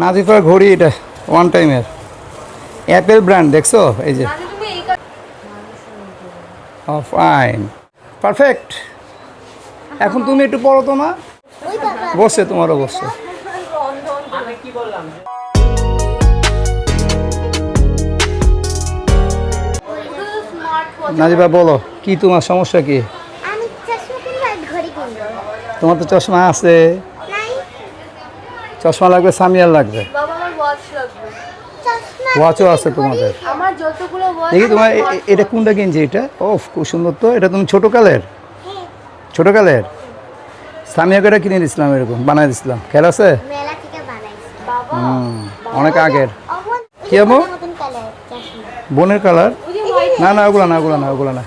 নাজিফার ঘড়ি এটা ওয়ান টাইমের অ্যাপেল ব্র্যান্ড দেখছো এই যে ফাইন পারফেক্ট। এখন তুমি একটু পড়ো তো মা, বসে তোমারও বসছে। নাজিফা বলো কি তোমার সমস্যা কি? তোমার তো চশমা আছে, চশমা লাগবে, সামিয়ার লাগবে, ওয়াচও আছে তোমাদের। দেখি তোমার এটা কোনটা কিনছে এটা? ও খুব সুন্দর তো, এটা তুমি ছোটো কালের সামিয়া করে কিনে দিছিলাম, এরকম বানাই দিছিলাম, খেয়াল আছে? অনেক আগের। কি আমো বোনের কালার? না না ওগুলো না,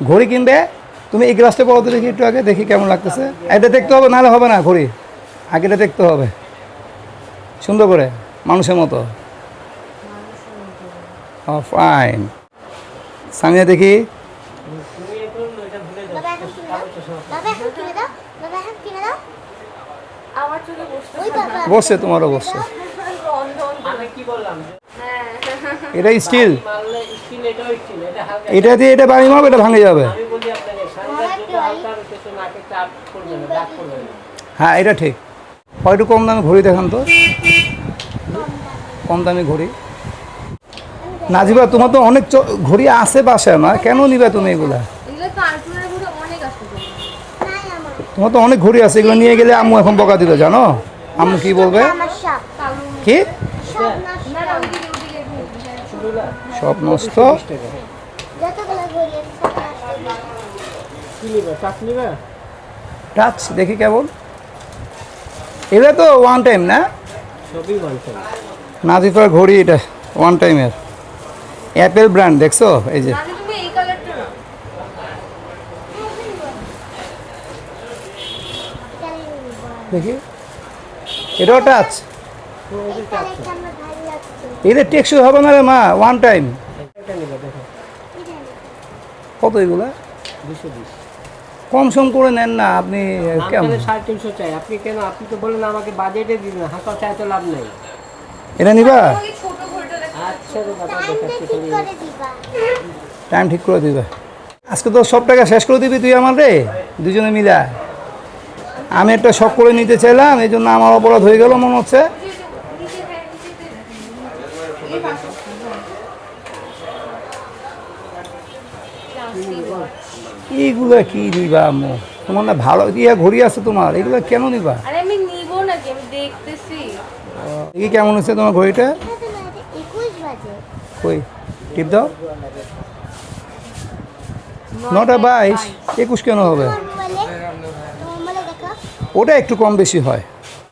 ঘড়ি কিনবে তুমি। এই গ্লাসটা পড়ো তো দেখি একটু আগে, দেখি কেমন লাগতেছে। এটা দেখতে হবে, নাহলে হবে না ঘড়ি, আগেটা দেখতে হবে সুন্দর করে মানুষের মতো। ফাইন সামিয়া দেখি। বসছে তোমারও বসছে। এটা স্টিল, এটা দিয়ে এটা বাড়ি মারবে, এটা ভাঙে যাবে। হ্যাঁ এটা ঠিক। হয়তো কম দামি ঘড়ি দেখান তো, কম দামি ঘড়ি। নাজিবা তোমার তো অনেক ঘড়ি আছে বাসায়, না কেন নিবে তুমি এগুলা? তোমার তো অনেক ঘড়ি আছে, এগুলো নিয়ে গেলে আম্মু এখন বকা দিবে, জানো আম্মু কি বলবে? কি সব নষ্ট? টাচ দেখি কেমন। এটা তো ওয়ান টাইম না? নাজিফার ঘড়ি এটা ওয়ান টাইমের অ্যাপেল ব্র্যান্ড দেখছো এই যে। দেখি এটাও টাচ, এটা টেকসই হবে না রে মা, ওয়ান টাইম। কত এগুলা? কম সম করে নেন না আপনি। কেমন 350 চাই আপনি? কেন আপনি তো বলেন আমাকে বাজেটে দিবেন, হাঁকা চাই তো লাভ নেই। এটা নিবা? আচ্ছা টাইম ঠিক করে দিবে। আজকে তো সব টাকা শেষ করে দিবি তুই আমার রে, দুজনে মিলা। আমি একটা শখ করে নিতে চাইলাম, এই জন্য আমার অপরাধ হয়ে গেল মনে হচ্ছে। এইগুলো কি নিবা আম্মু? তোমার না ভালো ইয়া ঘড়ি আছে তোমার, এগুলো কেন নিবা? দেখি কেমন হচ্ছে তোমার ঘড়িটা। কই টিপ দাও। 9টা 22, 21 কেন হবে? ওটা একটু কম বেশি হয়।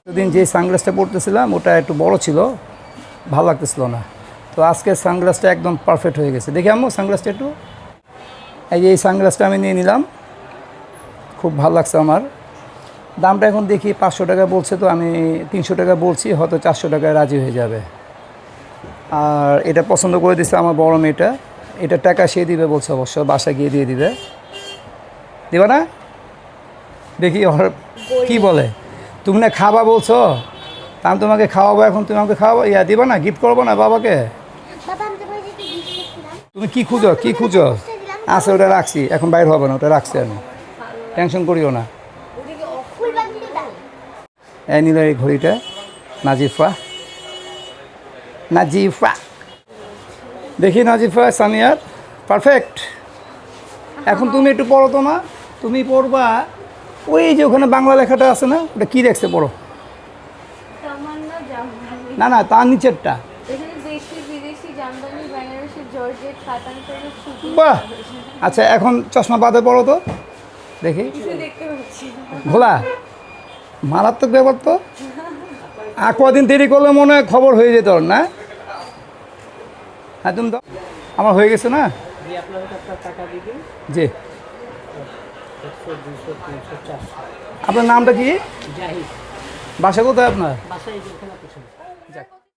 সেদিন যে সানগ্লাসটা পরতেছিলাম ওটা একটু বড় ছিল, ভালো লাগতেছিল না। তো আজকে সানগ্লাসটা একদম পারফেক্ট হয়ে গেছে। দেখি আম্মু সানগ্লাসটা একটু। এই যে এই সানগ্লাসটা আমি নিয়ে নিলাম, খুব ভালো লাগছে আমার। দামটা এখন দেখি 500 টাকা বলছে, তো আমি 300 টাকা বলছি, হয়তো 400 টাকায় রাজি হয়ে যাবে। আর এটা পছন্দ করে দিচ্ছে আমার বড় মেয়েটা, এটা টাকা সে দিবে বলছে, অবশ্য বাসায় গিয়ে দিয়ে দিবে। দিবা না? দেখি ওর কি বলে। তুমি না খাবা বলছো, তা আমি তোমাকে খাওয়াবো, এখন তুমি আমাকে খাওয়াবো, ইয়া দিবা না, গিফট করবো না বাবাকে? তুমি কি খুঁজো, কি খুঁজো? আচ্ছা ওটা রাখছি, এখন বাইর হবে না, ওটা রাখছি আমি, টেনশন করিও না। এই নিল এই ঘড়িটা নাজিফা। দেখি নাজিফা সামিয়ার পারফেক্ট। এখন তুমি একটু পড়ো তো মা, তুমি পড়বা ওই যে ওখানে বাংলা লেখাটা আছে না, ওটা কী দেখছে পড়ো। না না তার নিচেরটা। বাহ আচ্ছা এখন চশমা বাদে পড়ো তো দেখি। ঘোলা মারাত্মক ব্যাপার তো, আর কদিন দেরি করলে মনে হয় খবর হয়ে যেত না। হ্যাঁ তুমি তো আমার হয়ে গেছে না। জি আপনার নামটা কি? বাসা কোথায় আপনার?